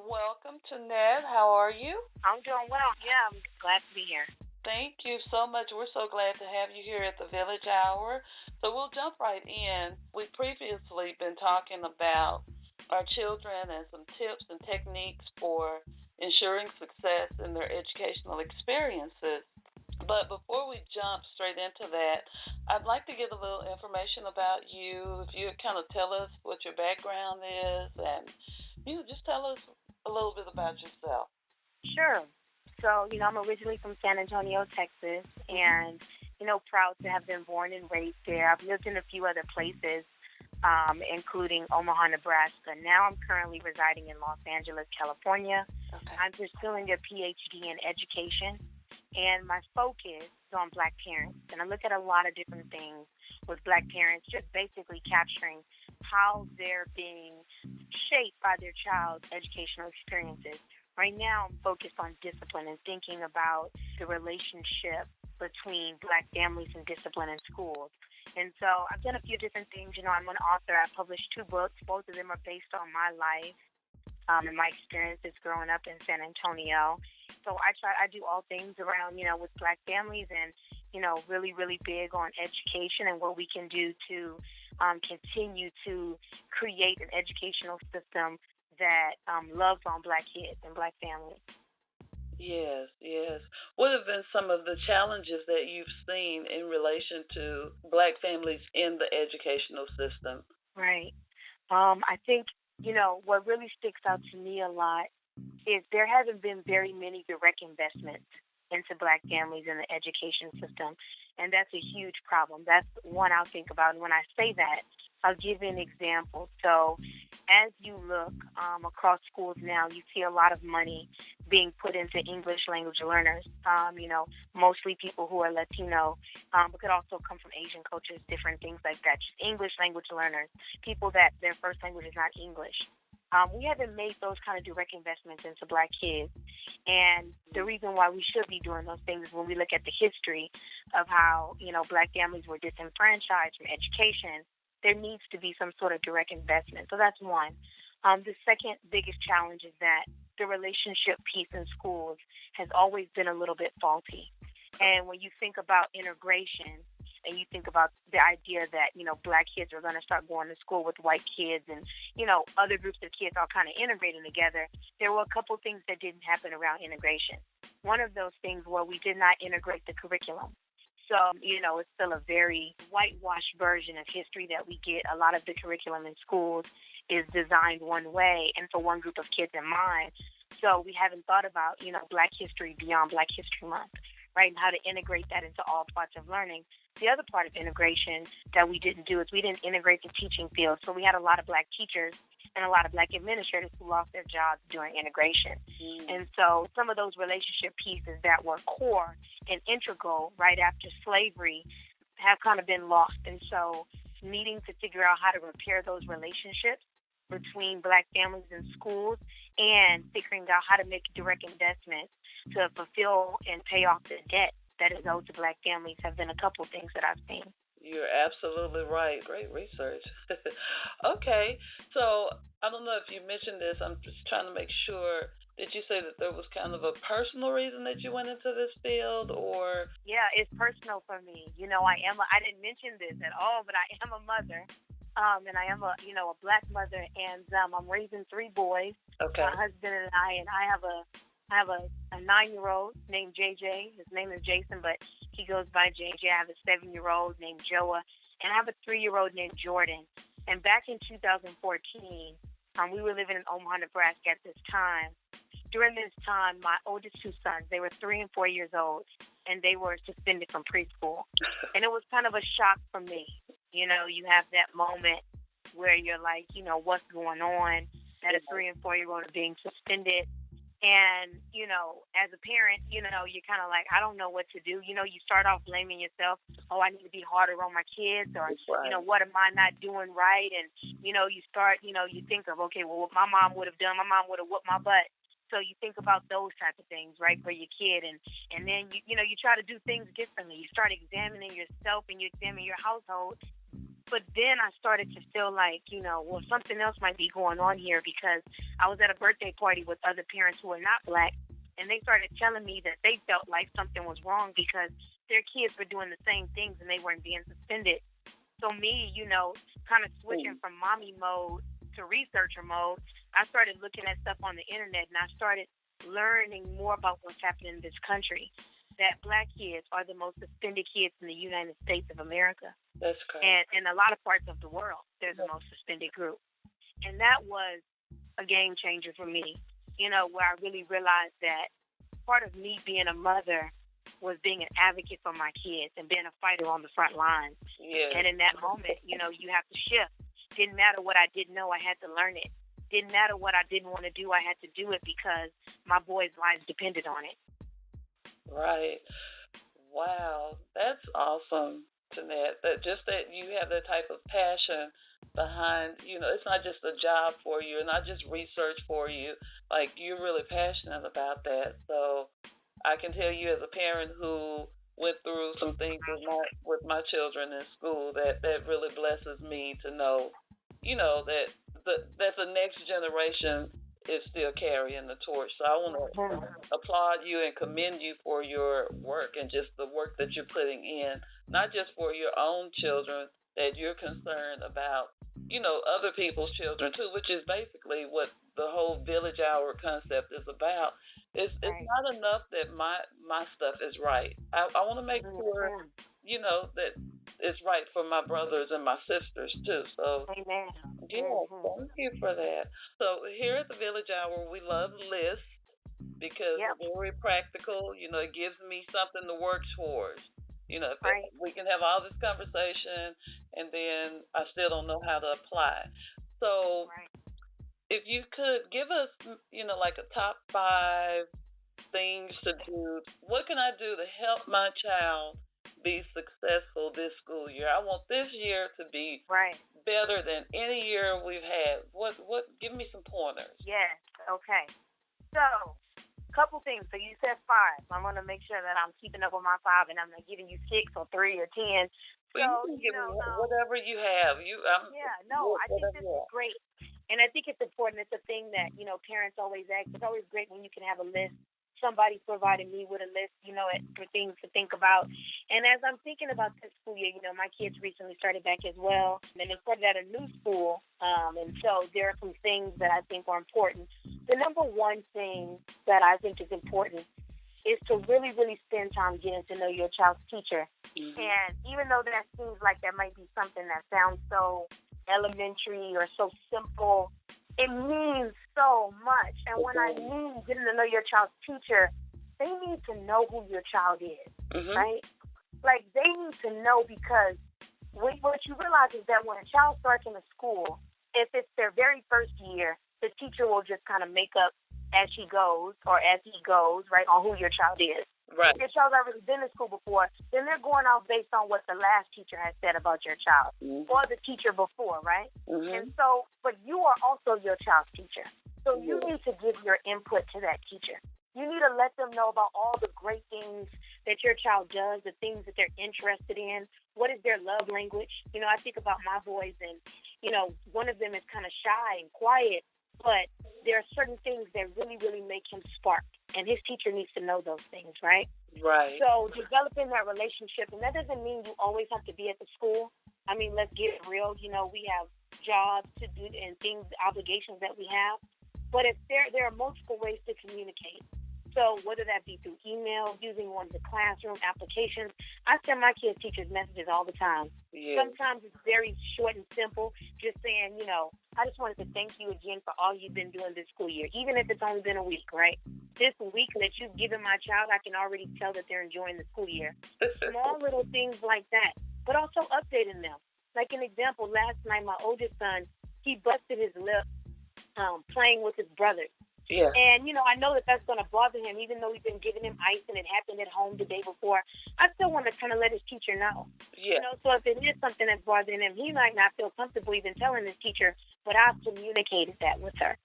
Welcome to Ned. How are you? I'm doing well. Yeah, I'm glad to be here. Thank you so much. We're so glad to have you here at the Village Hour. So we'll jump right in. We've previously been talking about our children and some tips and techniques for ensuring success in their educational experiences. But before we jump straight into that, I'd like to get a little information about you. If you would kind of tell us what your background is and just tell us a little bit about yourself. Sure. So, I'm originally from San Antonio, Texas, and, proud to have been born and raised there. I've lived in a few other places, including Omaha, Nebraska. Now I'm currently residing in Los Angeles, California. Okay. I'm pursuing a PhD in education, and my focus is on Black parents. And I look at a lot of different things with Black parents, just basically capturing how they're being shaped by their child's educational experiences. Right now, I'm focused on discipline and thinking about the relationship between Black families and discipline in schools. And so I've done a few different things. I'm an author. I published 2 books. Both of them are based on my life and my experiences growing up in San Antonio. So I do all things around, with Black families and, really, really big on education and what we can do to continue to create an educational system that loves on Black kids and Black families. Yes, yes. What have been some of the challenges that you've seen in relation to Black families in the educational system? Right. I think, what really sticks out to me a lot is there hasn't been very many direct investments into Black families in the education system, and that's a huge problem. That's one I'll think about. And when I say that, I'll give you an example. So as you look across schools now, you see a lot of money being put into English language learners, mostly people who are Latino, but could also come from Asian cultures, different things like that. Just English language learners, people that their first language is not English. We haven't made those kind of direct investments into Black kids. And the reason why we should be doing those things is when we look at the history of how, Black families were disenfranchised from education, there needs to be some sort of direct investment. So that's one. The second biggest challenge is that the relationship piece in schools has always been a little bit faulty. And when you think about integration and you think about the idea that, Black kids are going to start going to school with white kids and, other groups of kids all kind of integrating together, there were a couple things that didn't happen around integration. One of those things were we did not integrate the curriculum. So, it's still a very whitewashed version of history that we get. A lot of the curriculum in schools is designed one way and for one group of kids in mind. So we haven't thought about, Black history beyond Black History Month, right, and how to integrate that into all parts of learning. The other part of integration that we didn't do is we didn't integrate the teaching field. So we had a lot of Black teachers and a lot of Black administrators who lost their jobs during integration. And so some of those relationship pieces that were core and integral right after slavery have kind of been lost. And so needing to figure out how to repair those relationships between Black families and schools and figuring out how to make direct investments to fulfill and pay off the debt that is owed to Black families have been a couple of things that I've seen. You're absolutely right. Great research. Okay, so I don't know if you mentioned this. I'm just trying to make sure. Did you say that there was kind of a personal reason that you went into this field, or? Yeah, it's personal for me. I didn't mention this at all, but I am a mother, and I am a Black mother, and I'm raising 3 boys. Okay. My husband and I have a 9-year-old named JJ. His name is Jason, but he goes by JJ. I have a 7-year-old named Joa, and I have a 3-year-old named Jordan. And back in 2014, we were living in Omaha, Nebraska at this time. During this time, my oldest 2 sons, they were 3 and 4 years old, and they were suspended from preschool. And it was kind of a shock for me. You have that moment where you're like, what's going on? That a 3 and 4-year-old are being suspended. And, as a parent, you're kind of like, I don't know what to do. You start off blaming yourself. Oh, I need to be harder on my kids, or, right. What am I not doing right? And, you start, you think of, okay, well, what my mom would have done, my mom would have whooped my butt. So you think about those type of things, right, for your kid. And then, you try to do things differently. You start examining yourself and you examine your household. But then I started to feel like, well, something else might be going on here, because I was at a birthday party with other parents who are not Black, and they started telling me that they felt like something was wrong because their kids were doing the same things and they weren't being suspended. So me, kind of switching from mommy mode to researcher mode, I started looking at stuff on the internet, and I started learning more about what's happening in this country. That Black kids are the most suspended kids in the United States of America. That's correct. And in a lot of parts of the world, they're the most suspended group. And that was a game changer for me, where I really realized that part of me being a mother was being an advocate for my kids and being a fighter on the front lines. Yeah. And in that moment, you have to shift. Didn't matter what I didn't know, I had to learn it. Didn't matter what I didn't want to do, I had to do it because my boys' lives depended on it. Right. Wow. That's awesome, Tunette. That you have that type of passion behind, it's not just a job for you, not just research for you. Like, you're really passionate about that. So I can tell you, as a parent who went through some things with my children in school, that really blesses me to know, that the next generation is still carrying the torch. So I want to applaud you and commend you for your work and just the work that you're putting in, not just for your own children, that you're concerned about, other people's children too, which is basically what the whole Village Hour concept is about. It's not enough that my stuff is right. I want to make sure, that it's right for my brothers and my sisters too. So, amen. Yeah, thank you for that. So here at the Village Hour, we love lists because they're very practical. It gives me something to work towards. We can have all this conversation and then I still don't know how to apply. So if you could give us, like a top 5 things to do, what can I do to help my child be successful this school year? I want this year to be better than any year we've had. What? Give me some pointers. Yes. Okay. So, couple things. So you said 5. I'm going to make sure that I'm keeping up with my 5, and I'm not giving you 6 or 3 or 10. So, you can give me whatever you have. I think this is great. And I think it's important. It's a thing that, parents always ask. It's always great when you can have a list. Somebody's provided me with a list, for things to think about. And as I'm thinking about this school year, my kids recently started back as well. And they started at a new school. And so there are some things that I think are important. The number one thing that I think is important is to really, really spend time getting to know your child's teacher. Mm-hmm. And even though that seems like that might be something that sounds so elementary or so simple, it means so much. And when I mean getting to know your child's teacher, they need to know who your child is, right? Like, they need to know, because what you realize is that when a child starts in a school, if it's their very first year, the teacher will just kind of make up as she goes or as he goes, right, on who your child is. Right. If your child's already been to school before, then they're going off based on what the last teacher has said about your child or the teacher before, right? And so, but you are also your child's teacher. So you need to give your input to that teacher. You need to let them know about all the great things that your child does, the things that they're interested in. What is their love language? I think about my boys, and, one of them is kind of shy and quiet, but there are certain things that really, really make him spark. And his teacher needs to know those things, right? Right. So developing that relationship, and that doesn't mean you always have to be at the school. I mean, let's get real. We have jobs to do and things, obligations that we have. But if there are multiple ways to communicate. So whether that be through email, using one of the classroom applications, I send my kids teachers messages all the time. Yeah. Sometimes it's very short and simple, just saying, I just wanted to thank you again for all you've been doing this school year, even if it's only been a week, right? This week that you've given my child, I can already tell that they're enjoying the school year. Small little things like that, but also updating them. Like an example, last night, my oldest son, he busted his lip playing with his brothers. Yeah. And, I know that that's going to bother him, even though we've been giving him ice and it happened at home the day before. I still want to kind of let his teacher know. Yeah. So if it is something that's bothering him, he might not feel comfortable even telling his teacher, but I've communicated that with her,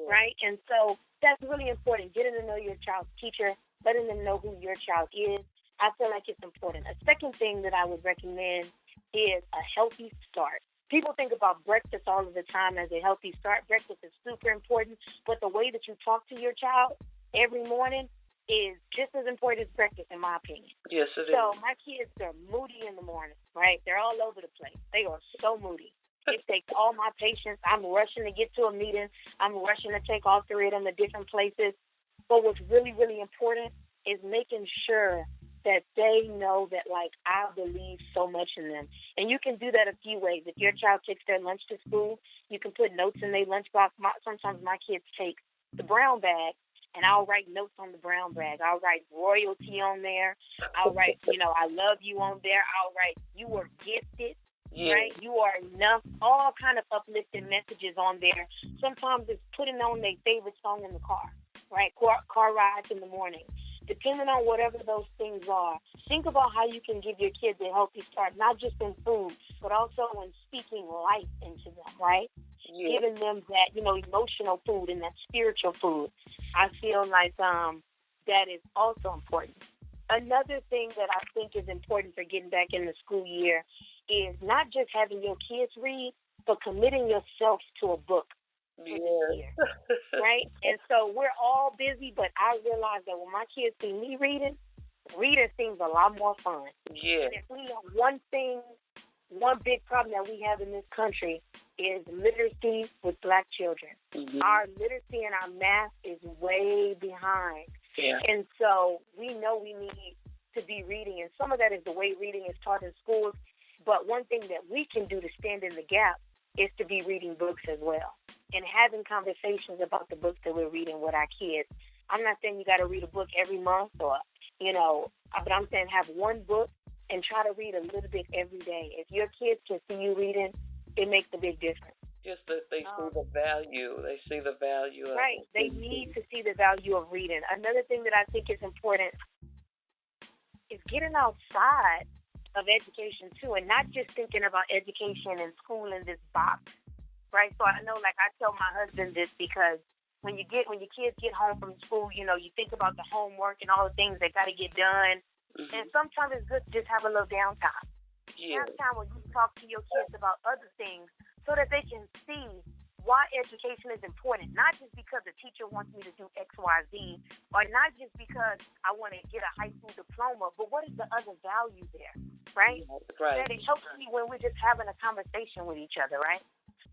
right? And so that's really important, getting to know your child's teacher, letting them know who your child is. I feel like it's important. A second thing that I would recommend is a healthy start. People think about breakfast all of the time as a healthy start. Breakfast is super important, but the way that you talk to your child every morning is just as important as breakfast, in my opinion. Yes, it is. So my kids are moody in the morning, right? They're all over the place. They are so moody. It takes all my patience. I'm rushing to get to a meeting. I'm rushing to take all three of them to different places. But what's really, really important is making sure that they know that, like, I believe so much in them. And you can do that a few ways. If your child takes their lunch to school, you can put notes in their lunchbox. Sometimes my kids take the brown bag, and I'll write notes on the brown bag. I'll write royalty on there. I'll write, I love you on there. I'll write, you were gifted, right? You are enough. All kind of uplifting messages on there. Sometimes it's putting on their favorite song in the car, right? Car rides in the morning. Depending on whatever those things are, think about how you can give your kids a healthy start, not just in food, but also in speaking life into them, right? Giving them that, emotional food and that spiritual food. I feel like that is also important. Another thing that I think is important for getting back in the school year is not just having your kids read, but committing yourself to a book. Year, right? And so we're all busy, but I realize that when my kids see me reading seems a lot more fun. Yeah. And if we have one big problem that we have in this country is literacy with Black children. Mm-hmm. Our literacy and our math is way behind. Yeah. And so we know we need to be reading, and some of that is the way reading is taught in schools. But one thing that we can do to stand in the gap is to be reading books as well and having conversations about the books that we're reading with our kids. I'm not saying you got to read a book every month but I'm saying have one book and try to read a little bit every day. If your kids can see you reading, it makes a big difference. Just that they see the value. They see the value of right. They need to see the value of reading. Another thing that I think is important is getting outside of education too, and not just thinking about education and school in this box, right? So I know, like I tell my husband this because when your kids get home from school, you think about the homework and all the things that got to get done, and sometimes it's good to just have a little downtime. Yeah. Downtime when you talk to your kids about other things so that they can see why education is important, not just because the teacher wants me to do X, Y, Z, or not just because I want to get a high school diploma, but what is the other value there, right? Right. That it helps me when we're just having a conversation with each other, right?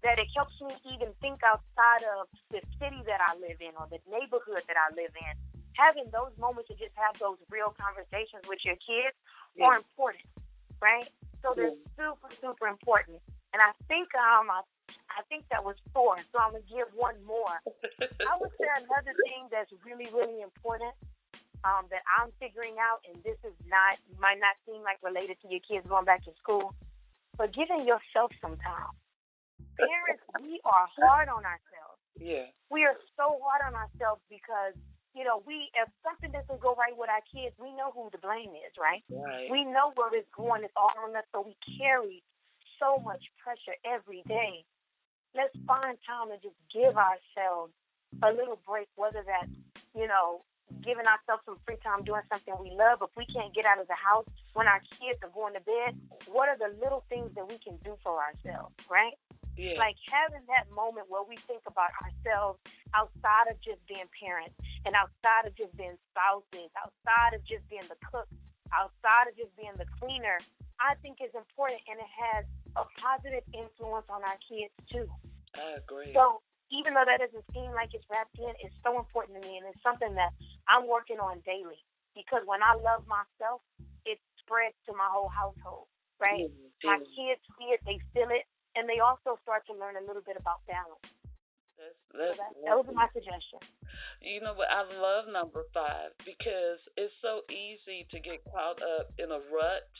That it helps me even think outside of the city that I live in or the neighborhood that I live in. Having those moments to just have those real conversations with your kids are important, right? So they're super, super important. And I think that was 4, so I'm going to give one more. I would say another thing that's really, really important that I'm figuring out, and this is might not seem like related to your kids going back to school, but giving yourself some time. Parents, we are hard on ourselves. Yeah. We are so hard on ourselves because, if something doesn't go right with our kids, we know who the blame is, right? Right. We know where it's going. It's all on us, so we carry so much pressure every day. Let's find time to just give ourselves a little break, whether that's, giving ourselves some free time doing something we love. If we can't get out of the house when our kids are going to bed, what are the little things that we can do for ourselves, right? Yeah. Like having that moment where we think about ourselves outside of just being parents and outside of just being spouses, outside of just being the cook, outside of just being the cleaner, I think is important, and it has a positive influence on our kids too. I agree. So even though that doesn't seem like it's wrapped in, it's so important to me, and it's something that I'm working on daily. Because when I love myself, it spreads to my whole household, right? Mm-hmm. My kids see it, they feel it, and they also start to learn a little bit about balance. Those are my suggestions. But I love number 5 because it's so easy to get caught up in a rut.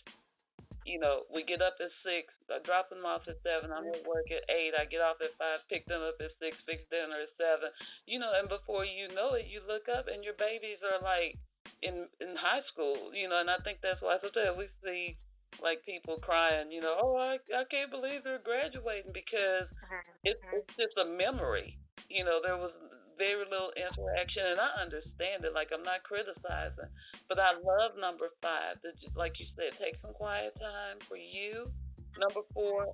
We get up at 6, I drop them off at 7, I'm at work at 8, I get off at 5, pick them up at 6, fix dinner at 7, and before you know it, you look up and your babies are like in high school, and I think that's why sometimes we see like people crying, I can't believe they're graduating because it's just a memory. There was very little interaction, and I understand it. Like, I'm not criticizing, but I love number 5. That just, like you said, take some quiet time for you Number four,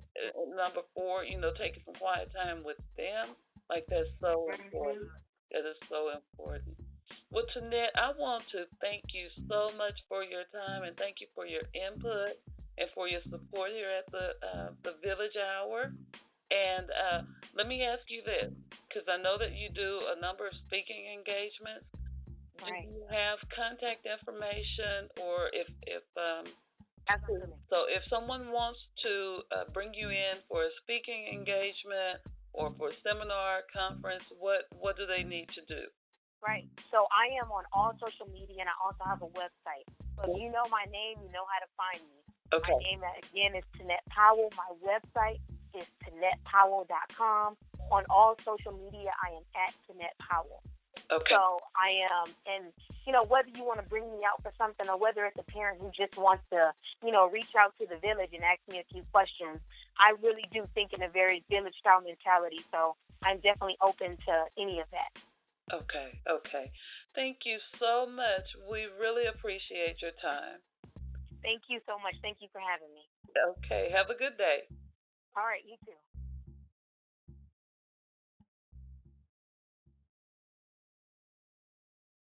taking some quiet time with them. Like that's so important. That is so important. Well, Tunette, I want to thank you so much for your time and thank you for your input and for your support here at the Village Hour. And let me ask you this, because I know that you do a number of speaking engagements. Do Right. you have contact information, or if Absolutely. so if someone wants to bring you in for a speaking engagement or for a seminar, conference, what do they need to do? Right. So I am on all social media, and I also have a website. So if you know my name, you know how to find me. Okay. My name, again, is Tunette Powell. My website is TUNETTEPowell.com. On all social media, I am at Tunette Powell. Okay. So I am, and whether you want to bring me out for something or whether it's a parent who just wants to, reach out to the village and ask me a few questions, I really do think in a very village-style mentality. So I'm definitely open to any of that. Okay. Thank you so much. We really appreciate your time. Thank you so much. Thank you for having me. Okay. Have a good day. All right, you too.